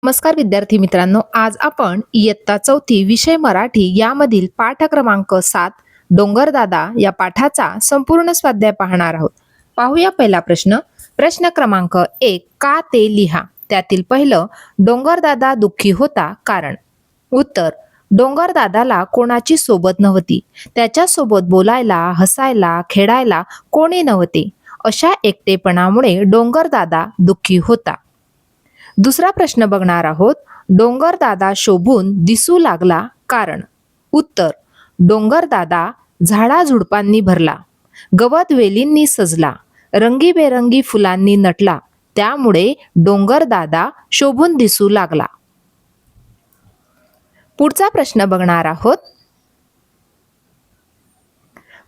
नमस्कार विद्यार्थी मित्रांनो, आज आपण इयत्ता चौथी विषय मराठी यामधील पाठ क्रमांक 7 डोंगरदादा या पाठाचा संपूर्ण स्वाध्याय पाहणार आहोत. पाहूया पहिला प्रश्न. प्रश्न क्रमांक 1, का ते लिहा. त्यातील पहिलं, डोंगरदादा दुःखी होता कारण. उत्तर, डोंगरदादाला कोणाची सोबत नव्हती. त्याच्यासोबत बोलायला, हसायला, खेळायला कोणी नव्हते. अशा एकटेपणामुळे डोंगरदादा दुःखी होता. दुसरा प्रश्न बघणार आहोत. डोंगरदादा शोभून दिसू लागला कारण. उत्तर, डोंगरदादा झाडाझुडपांनी भरला, गवत वेलींनी सजला, रंगीबेरंगी फुलांनी नटला, त्यामुळे डोंगरदादा शोभून दिसू लागला. पुढचा प्रश्न बघणार आहोत.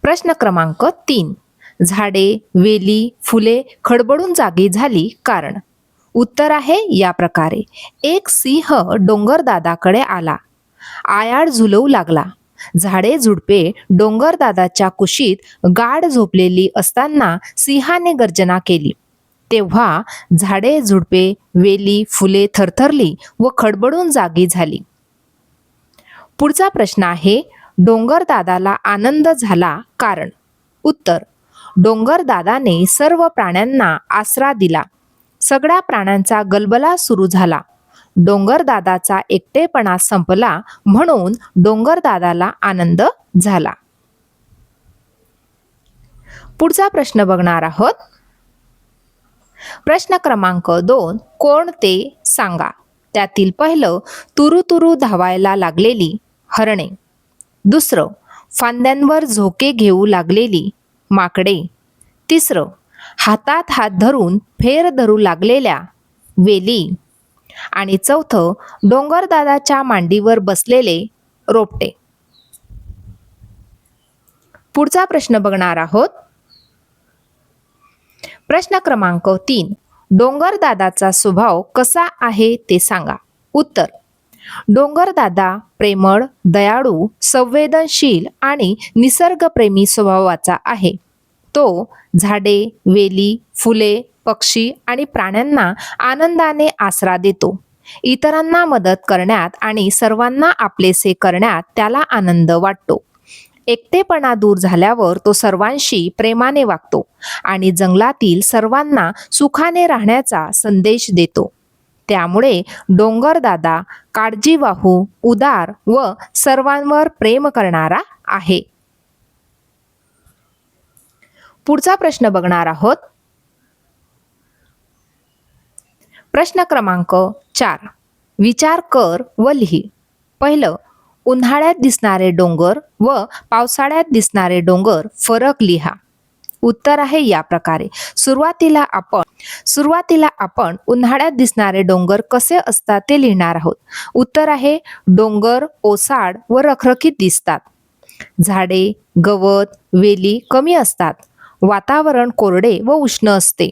प्रश्न क्रमांक 3, झाडे, वेली, फुले खडबडून जागी झाली कारण. उत्तर आहे या प्रकारे. एक सिंह डोंगरदादाकडे आला, आयाळ झुलवू लागला. झाडे झुडपे डोंगरदादाच्या कुशीत गाढ झोपलेली असताना सिंहाने गर्जना केली. तेव्हा झाडे झुडपे, वेली, फुले थरथरली व खडबडून जागी झाली. पुढचा प्रश्न आहे. डोंगरदादाला आनंद झाला कारण. उत्तर, डोंगरदादाने सर्व प्राण्यांना आसरा दिला. सगळ्या प्राण्यांचा गलबला सुरू झाला. डोंगरदादाचा एकटेपणा संपला म्हणून डोंगरदादाला आनंद झाला. पुढचा प्रश्न बघणार आहोत. प्रश्न क्रमांक 2, कोण ते सांगा. त्यातील पहिलं, तुरु तुरु धावायला लागलेली हरणे. दुसरं, फांद्यांवर झोके घेऊ लागलेली माकडे. तिसरं, हातात हात धरून फेर धरू लागलेल्या वेली. आणि चौथं, डोंगरदादाच्या मांडीवर बसलेले रोपटे. पुढचा प्रश्न बघणार आहोत. प्रश्न क्रमांक 3, डोंगरदादाचा स्वभाव कसा आहे ते सांगा. उत्तर, डोंगरदादा प्रेमळ, दयाळू, संवेदनशील आणि निसर्गप्रेमी स्वभावाचा आहे. तो झाडे, वेली, फुले, पक्षी आणि प्राण्यांना आनंदाने आसरा देतो. इतरांना मदत करण्यात आणि सर्वांना आपलेसे करण्यात त्याला आनंद वाटतो. एकटेपणा दूर झाल्यावर तो सर्वांशी प्रेमाने वागतो आणि जंगलातील सर्वांना सुखाने राहण्याचा संदेश देतो. त्यामुळे डोंगरदादा काळजीवाहू, उदार व सर्वांवर प्रेम करणारा आहे. पुढचा प्रश्न बघणार आहोत. प्रश्न क्रमांक 4, विचार कर व लिही. पहिलं, उन्हाळ्यात दिसणारे डोंगर व पावसाळ्यात दिसणारे डोंगर फरक लिहा. उत्तर आहे या प्रकारे. सुरुवातीला आपण उन्हाळ्यात दिसणारे डोंगर कसे असतात ते लिहिणार आहोत. उत्तर आहे, डोंगर ओसाड व रखरखीत दिसतात. झाडे, गवत, वेली कमी असतात. वातावरण कोरडे व उष्ण असते.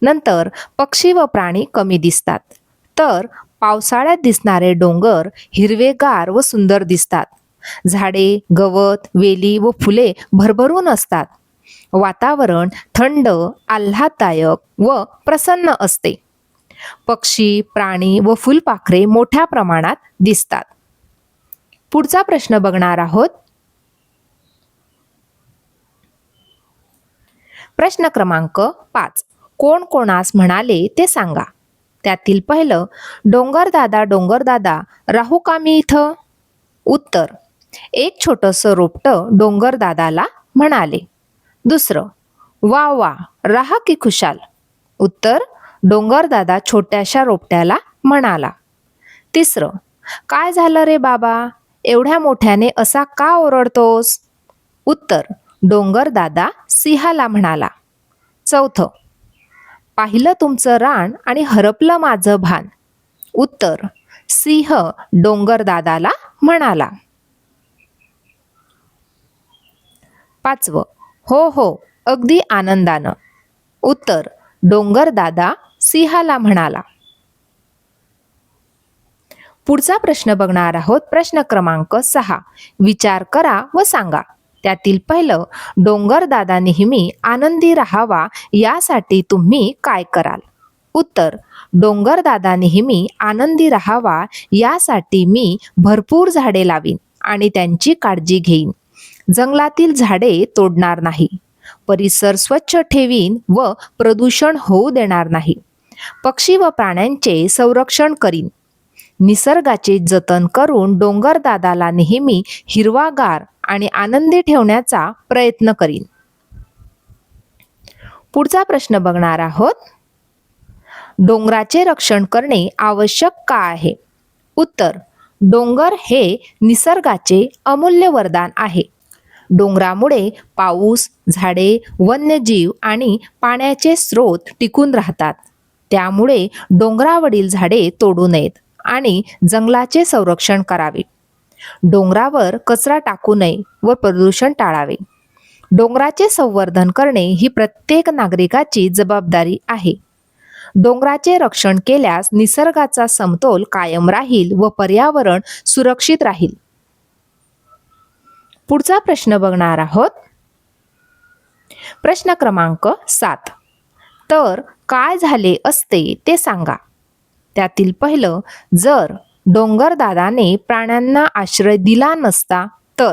नंतर पक्षी व प्राणी कमी दिसतात. तर पावसाळ्यात दिसणारे डोंगर हिरवेगार व सुंदर दिसतात. झाडे, गवत, वेली व फुले भरभरून असतात. वातावरण थंड, आल्हाददायक व प्रसन्न असते. पक्षी, प्राणी व फुलपाखरे मोठ्या प्रमाणात दिसतात. पुढचा प्रश्न बघणार आहोत. प्रश्न क्रमांक 5, कोण कोणास म्हणाले ते सांगा. त्यातील पहिलं, डोंगरदादा राहू का मी इथं. उत्तर, एक छोटंसं रोपटं डोंगरदादाला म्हणाले. दुसरं, वा वा राहा की खुशाल. उत्तर, डोंगरदादा छोट्याशा रोपट्याला म्हणाला. तिसरं, काय झालं रे बाबा, एवढ्या मोठ्याने असा का ओरडतोस. उत्तर, डोंगरदादा सिंहाला म्हणाला. चौथं, पाहिलं तुमचं रान आणि हरपलं माझं भान. उत्तर, सिंह डोंगरदादाला म्हणाला. पाचवं, हो हो अगदी आनंदानं. उत्तर, डोंगरदादा सिंहाला म्हणाला. पुढचा प्रश्न बघणार आहोत. प्रश्न क्रमांक 6, विचार करा व सांगा. त्यातील पहिलं, डोंगरदादा नेहमी आनंदी राहावा यासाठी तुम्ही काय कराल. उत्तर, डोंगरदादा नेहमी आनंदी राहावा यासाठी मी भरपूर झाडे लावीन आणि त्यांची काळजी घेईन. जंगलातील झाडे तोडणार नाही. परिसर स्वच्छ ठेवीन व प्रदूषण होऊ देणार नाही. पक्षी व प्राण्यांचे संरक्षण करीन. निसर्गाचे जतन करून डोंगरदादाला नेहमी हिरवागार आणि आनंदी ठेवण्याचा प्रयत्न करीन. पुढचा प्रश्न बघणार आहोत. डोंगराचे रक्षण करणे आवश्यक का आहे? उत्तर, डोंगर हे निसर्गाचे अमूल्य वरदान आहे. डोंगरामुळे पाऊस, झाडे, वन्यजीव आणि पाण्याचे स्रोत टिकून राहतात. त्यामुळे डोंगरावरील झाडे तोडू नयेत आणि जंगलाचे संरक्षण करावे. डोंगरावर कचरा टाकू नये व प्रदूषण टाळावे. डोंगराचे संवर्धन करणे ही प्रत्येक नागरिकाची जबाबदारी आहे. डोंगराचे रक्षण केल्यास निसर्गाचा समतोल कायम राहील व पर्यावरण सुरक्षित राहील. पुढचा प्रश्न बघणार आहोत. प्रश्न क्रमांक 7. तर काय झाले असते ते सांगा. त्यातील पहिलं, जर डोंगरदादाने प्राण्यांना आश्रय दिला नसता तर.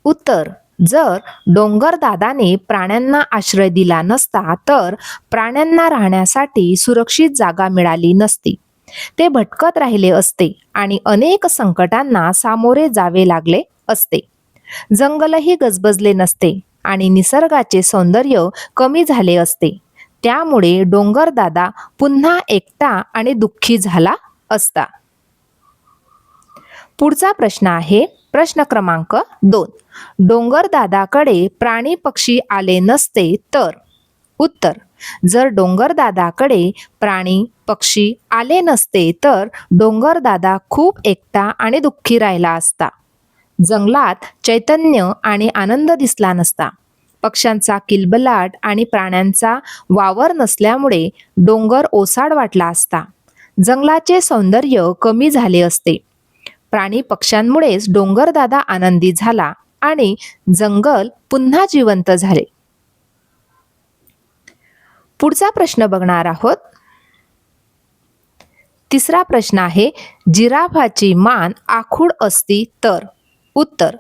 उत्तर, जर डोंगरदादाने प्राण्यांना आश्रय दिला नसता तर प्राण्यांना राहण्यासाठी सुरक्षित जागा मिळाली नसती. ते भटकत राहिले असते आणि अनेक संकटांना सामोरे जावे लागले असते. जंगलही गजबजले नसते आणि निसर्गाचे सौंदर्य कमी झाले असते. त्यामुळे डोंगरदादा पुन्हा एकटा आणि दुःखी झाला असता. पुढचा प्रश्न आहे प्रश्न क्रमांक 2. डोंगरदादाकडे प्राणी पक्षी आले नसते तर. उत्तर, जर डोंगरदादाकडे प्राणी पक्षी आले नसते तर डोंगरदादा खूप एकटा आणि दुःखी राहिला असता. जंगलात चैतन्य आणि आनंद दिसला नसता. पक्ष्यांचा किलबिलाट आणि प्राण्यांचा वावर नसल्यामुळे डोंगर ओसाड वाटला असता. जंगलाचे सौंदर्य कमी झाले असते. प्राणी पक्ष्यांमुळेच डोंगरदादा आनंदी झाला आणि जंगल पुन्हा जिवंत झाले. पुढचा प्रश्न बघणार आहोत. तिसरा प्रश्न आहे, जिराफाची मान आखूड असती तर. उत्तर,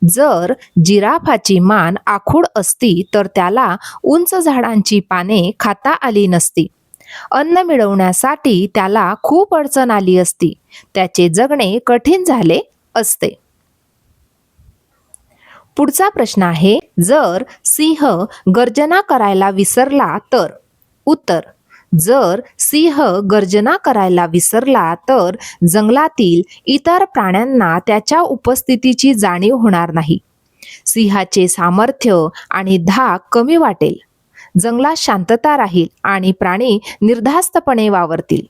जर जिराफाची मान आखूड असती तर त्याला उंच झाडांची पाने खाता आली नसती. अन्न मिळवण्यासाठी त्याला खूप अडचण आली असती. त्याचे जगणे कठीण झाले असते. पुढचा प्रश्न आहे, जर सिंह गर्जना करायला विसरला तर. उत्तर, जर सिंह गर्जना करायला विसरला तर जंगलातील इतर प्राण्यांना त्याच्या उपस्थितीची जाणीव होणार नाही. सिंहाचे सामर्थ्य आणि धाक कमी वाटेल. जंगलात शांतता राहील आणि प्राणी निर्धास्तपणे वावरतील.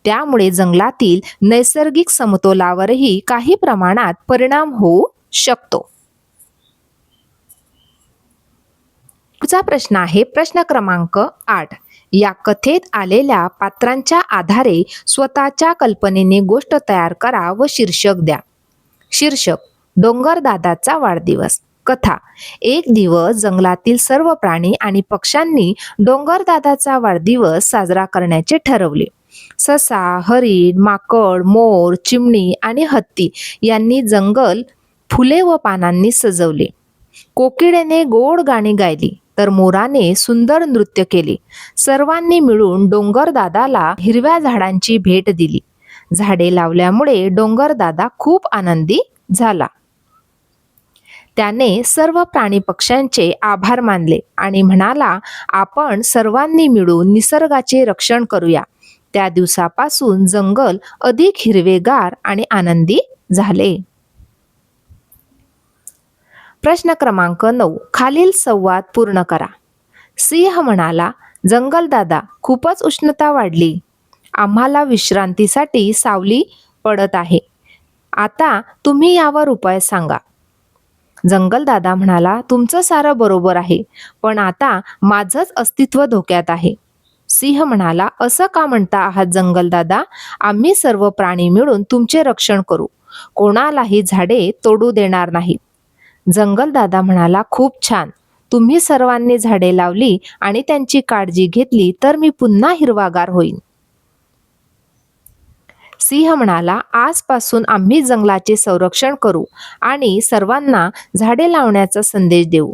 त्यामुळे जंगलातील नैसर्गिक समतोलावरही काही प्रमाणात परिणाम होऊ शकतो. पुढचा प्रश्न आहे प्रश्न क्रमांक 8. या कथेत आलेल्या पात्रांच्या आधारे स्वतःच्या कल्पनेने गोष्ट तयार करा व शीर्षक द्या. शीर्षक, डोंगरदादाचा वाढदिवस. कथा, एक दिवस जंगलातील सर्व प्राणी आणि पक्ष्यांनी डोंगरदादाचा वाढदिवस साजरा करण्याचे ठरवले. ससा, हरिण, माकड, मोर, चिमणी आणि हत्ती यांनी जंगल फुले व पानांनी सजवले. कोकिळेने गोड गाणी गायली तर मोराने सुंदर नृत्य केले. सर्वांनी मिळून डोंगरदादाला हिरव्या झाडांची भेट दिली. झाडे लावल्यामुळे डोंगरदादा खूप आनंदी झाला. त्याने सर्व प्राणी पक्ष्यांचे आभार मानले आणि म्हणाला, आपण सर्वांनी मिळून निसर्गाचे रक्षण करूया. त्या दिवसापासून जंगल अधिक हिरवेगार आणि आनंदी झाले. प्रश्न क्रमांक 9. खालील संवाद पूर्ण करा. सिंह म्हणाला, जंगलदादा, खूपच उष्णता वाढली. आम्हाला विश्रांतीसाठी सावली पडत आहे. आता तुम्ही यावर उपाय सांगा. जंगलदादा म्हणाला, तुमचं सारं बरोबर आहे, पण आता माझंच अस्तित्व धोक्यात आहे. सिंह म्हणाला, असं का म्हणता आहात जंगलदादा? आम्ही सर्व प्राणी मिळून तुमचे रक्षण करू. कोणालाही झाडे तोडू देणार नाही. जंगलदादा म्हणाला, खूप छान, तुम्ही सर्वांनी झाडे लावली आणि त्यांची काळजी घेतली तर मी पुन्हा हिरवागार होईन. सिंह म्हणाला, आजपासून आम्ही जंगलाचे संरक्षण करू आणि सर्वांना झाडे लावण्याचा संदेश देऊ.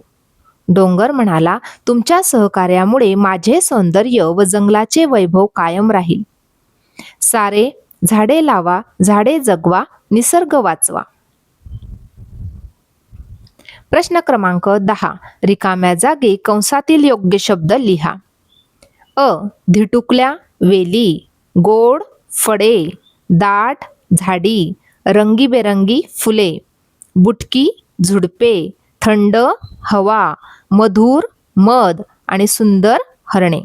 डोंगर म्हणाला, तुमच्या सहकार्यामुळे माझे सौंदर्य व जंगलाचे वैभव कायम राहील. सारे झाडे लावा, झाडे जगवा, निसर्ग वाचवा. प्रश्न क्रमांक 10. रिकाम्या जागी कंसातील योग्य शब्द लिहा. अ. धिटुकल्या वेली, गोड फळे, दाट झाडी, रंगीबेरंगी फुले, बुटकी झुडपे, थंड हवा, मधुर मध आणि सुंदर हरणे.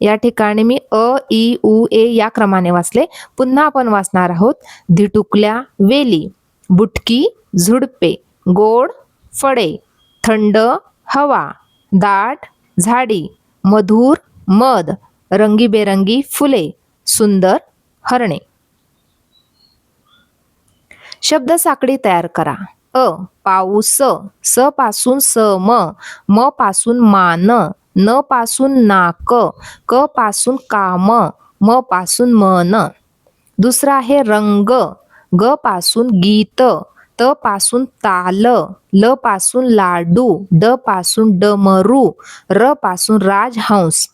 या ठिकाणी मी अ, इ, उ, ए या क्रमाने वाचले. पुन्हा आपण वाचणार आहोत. धिटुकल्या वेली, बुटकी झुडपे, गोड फळे, थंड हवा, दाट झाडी, मधुर मध, रंगीबेरंगी फुले, सुंदर हरणे. शब्दसाखळी तयार करा. अ. पाऊस, स पासून सम, म पासून मान, न पासून नाक, क पासून काम, म पासून मन. दुसरा आहे रंग, ग पासून गीत, त पासून ताल, ल पासून लाडू, ड पासून डमरू, र पासून राजहंस.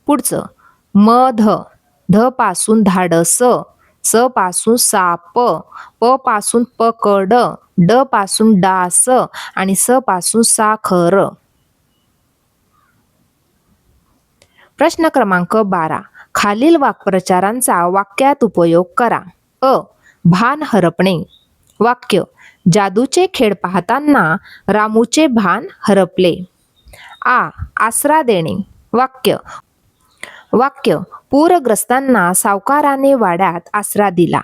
पुढचं मध, ध पासून धाडस, स पासून साप, प पासून पकड, ड पासून डास आणि स पासून साखर. प्रश्न क्रमांक 12. खालील वाक्प्रचारांचा वाक्यात उपयोग करा. अ. भान हरपणे. वाक्य. जादूचे खेळ पाहताना रामूचे भान हरपले. आ. आसरा देणे. वाक्य. पूरग्रस्तांना सावकाराने वाड्यात आसरा दिला.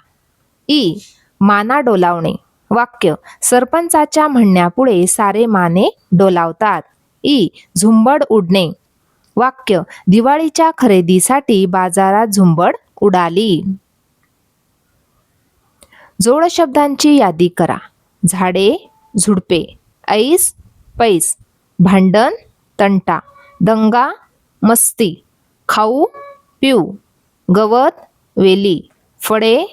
इ. माना डोलावणे. वाक्य. सरपंचाच्या म्हणण्यापुढे सारे माने डोलावतात. इ. झुंबड उडणे. वाक्य. दिवाळीच्या खरेदीसाठी बाजारात झुंबड उडाली. जोड शब्दांची यादी करा. झाडे झुडपे, ऐस पैस, भांडण तंटा, दंगा मस्ती, खाऊ पिऊ, गवत वेली, फळे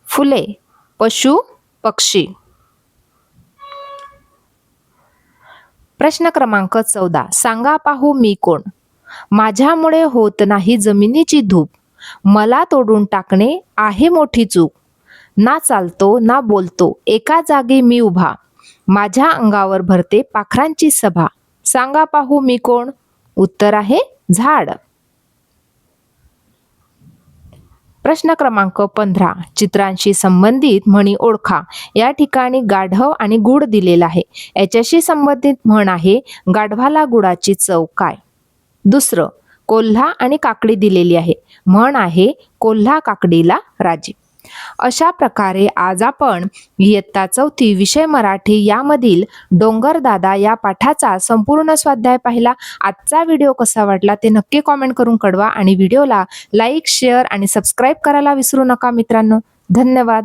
फुले, पशु पक्षी. प्रश्न क्रमांक 14. सांगा पाहू मी कोण. माझ्यामुळे होत नाही जमिनीची धूप, मला तोडून टाकणे आहे मोठी चूक. ना चालतो ना बोलतो एका जागी मी उभा, माझ्या अंगावर भरते पाखरांची सभा. सांगा पाहू मी कोण. उत्तर आहे झाड. प्रश्न क्रमांक 15. चित्रांशी संबंधित म्हणी ओळखा. या ठिकाणी गाढव आणि गुड दिलेला आहे. याच्याशी संबंधित म्हण आहे, गाढवाला गुडाची चव काय. दुसरं, कोल्हा आणि काकडी दिलेली आहे. म्हण आहे, कोल्हा काकडीला राजी. अशा प्रकारे आज आपण इयत्ता 4 विषय मराठी यामधील डोंगरदादा या पाठाचा संपूर्ण स्वाध्याय पाहिला. आजचा व्हिडिओ कसा वाटला ते नक्की कॉमेंट करून कळवा आणि व्हिडिओला लाईक, शेअर आणि सबस्क्राईब करायला विसरू नका मित्रांनो. धन्यवाद.